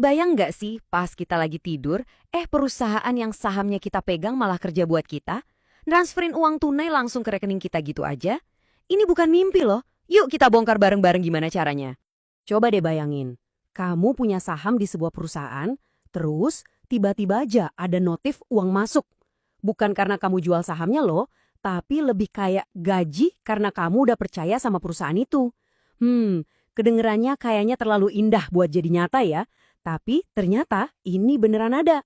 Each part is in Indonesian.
Kebayang nggak sih pas kita lagi tidur, perusahaan yang sahamnya kita pegang malah kerja buat kita? Transferin uang tunai langsung ke rekening kita gitu aja? Ini bukan mimpi loh. Yuk kita bongkar bareng-bareng gimana caranya. Coba deh bayangin, kamu punya saham di sebuah perusahaan, terus tiba-tiba aja ada notif uang masuk. Bukan karena kamu jual sahamnya loh, tapi lebih kayak gaji karena kamu udah percaya sama perusahaan itu. Kedengerannya kayaknya terlalu indah buat jadi nyata ya, tapi ternyata ini beneran ada.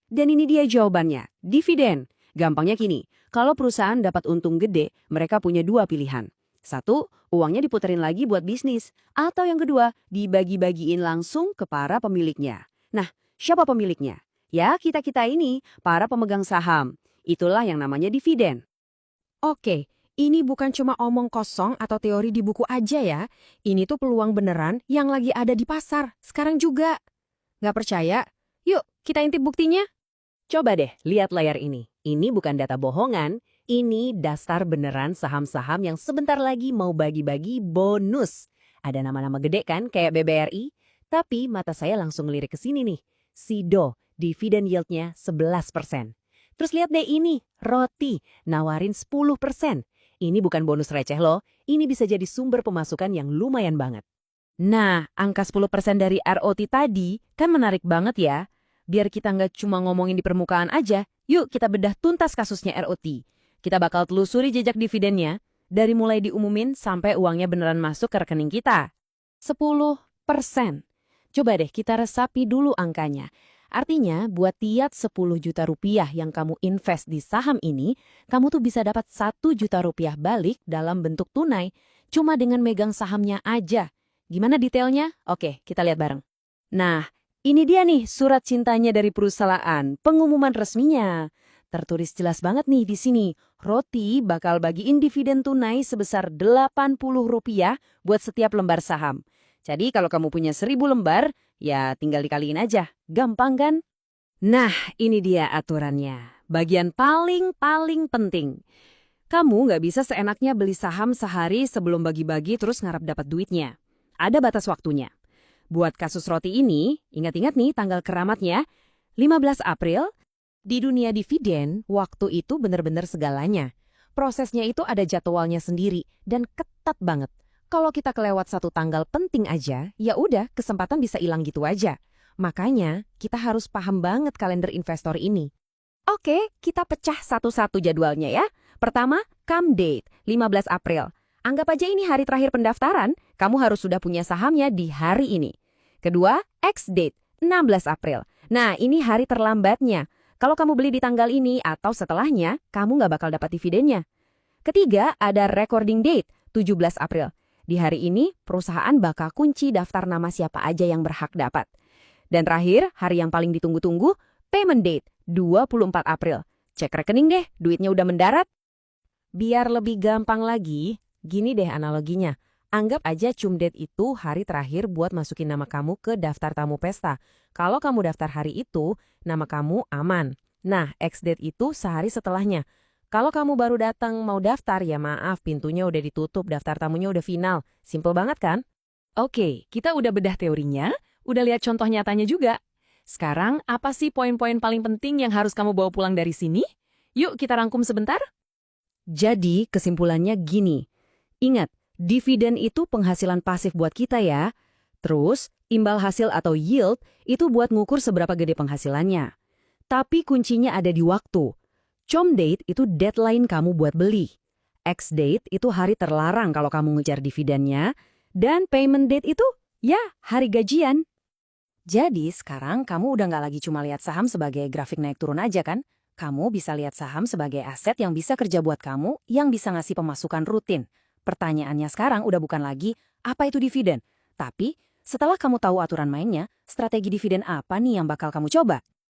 Dan ini dia jawabannya, dividen. Gampangnya gini, kalau perusahaan dapat untung gede, mereka punya dua pilihan. Satu, uangnya diputerin lagi buat bisnis. Atau yang kedua, dibagi-bagiin langsung ke para pemiliknya. Nah, siapa pemiliknya? Ya, kita-kita ini, para pemegang saham. Itulah yang namanya dividen. Oke, ini bukan cuma omong kosong atau teori di buku aja ya. Ini tuh peluang beneran yang lagi ada di pasar, sekarang juga. Nggak percaya? Yuk, kita intip buktinya. Coba deh, lihat layar ini. Ini bukan data bohongan, ini daftar beneran saham-saham yang sebentar lagi mau bagi-bagi bonus. Ada nama-nama gede kan, kayak BBRI? Tapi mata saya langsung lirik ke sini nih. SIDO, dividen yieldnya 11%. Terus lihat deh ini, Roti, nawarin 10%. Ini bukan bonus receh loh, ini bisa jadi sumber pemasukan yang lumayan banget. Nah, angka 10% dari ROT tadi kan menarik banget ya. Biar kita nggak cuma ngomongin di permukaan aja, yuk kita bedah tuntas kasusnya ROT. Kita bakal telusuri jejak dividennya, dari mulai diumumin sampai uangnya beneran masuk ke rekening kita. 10%. Coba deh kita resapi dulu angkanya. Artinya, buat tiap 10 juta rupiah yang kamu invest di saham ini, kamu tuh bisa dapat 1 juta rupiah balik dalam bentuk tunai, cuma dengan megang sahamnya aja. Gimana detailnya? Oke, kita lihat bareng. Nah, ini dia nih surat cintanya dari perusahaan, pengumuman resminya. Tertulis jelas banget nih di sini, Roti bakal bagiin dividen tunai sebesar Rp80 buat setiap lembar saham. Jadi kalau kamu punya 1.000 lembar, ya tinggal dikaliin aja. Gampang kan? Nah, ini dia aturannya. Bagian paling penting. Kamu nggak bisa seenaknya beli saham sehari sebelum bagi-bagi terus ngarep dapat duitnya. Ada batas waktunya. Buat kasus Roti ini, ingat-ingat nih tanggal keramatnya, 15 April, di dunia dividen, waktu itu benar-benar segalanya. Prosesnya itu ada jadwalnya sendiri dan ketat banget. Kalau kita kelewat satu tanggal penting aja, ya udah kesempatan bisa hilang gitu aja. Makanya, kita harus paham banget kalender investor ini. Oke, kita pecah satu-satu jadwalnya ya. Pertama, come date, 15 April. Anggap aja ini hari terakhir pendaftaran, kamu harus sudah punya sahamnya di hari ini. Kedua, ex date, 16 April. Nah, ini hari terlambatnya. Kalau kamu beli di tanggal ini atau setelahnya, kamu nggak bakal dapat dividennya. Ketiga, ada recording date, 17 April. Di hari ini, perusahaan bakal kunci daftar nama siapa aja yang berhak dapat. Dan terakhir, hari yang paling ditunggu-tunggu, payment date, 24 April. Cek rekening deh, duitnya udah mendarat. Biar lebih gampang lagi, gini deh analoginya. Anggap aja cum date itu hari terakhir buat masukin nama kamu ke daftar tamu pesta. Kalau kamu daftar hari itu, nama kamu aman. Nah, ex date itu sehari setelahnya. Kalau kamu baru datang mau daftar, ya maaf, pintunya udah ditutup, daftar tamunya udah final. Simple banget kan? Oke, kita udah bedah teorinya, udah lihat contoh nyatanya juga. Sekarang, apa sih poin-poin paling penting yang harus kamu bawa pulang dari sini? Yuk kita rangkum sebentar. Jadi, kesimpulannya gini. Ingat, dividen itu penghasilan pasif buat kita ya. Terus, imbal hasil atau yield itu buat ngukur seberapa gede penghasilannya. Tapi kuncinya ada di waktu. Com date itu deadline kamu buat beli. Ex date itu hari terlarang kalau kamu ngejar dividennya. Dan payment date itu, ya, hari gajian. Jadi sekarang kamu udah nggak lagi cuma lihat saham sebagai grafik naik turun aja kan? Kamu bisa lihat saham sebagai aset yang bisa kerja buat kamu, yang bisa ngasih pemasukan rutin. Pertanyaannya sekarang udah bukan lagi, apa itu dividen? Tapi, setelah kamu tahu aturan mainnya, strategi dividen apa nih yang bakal kamu coba?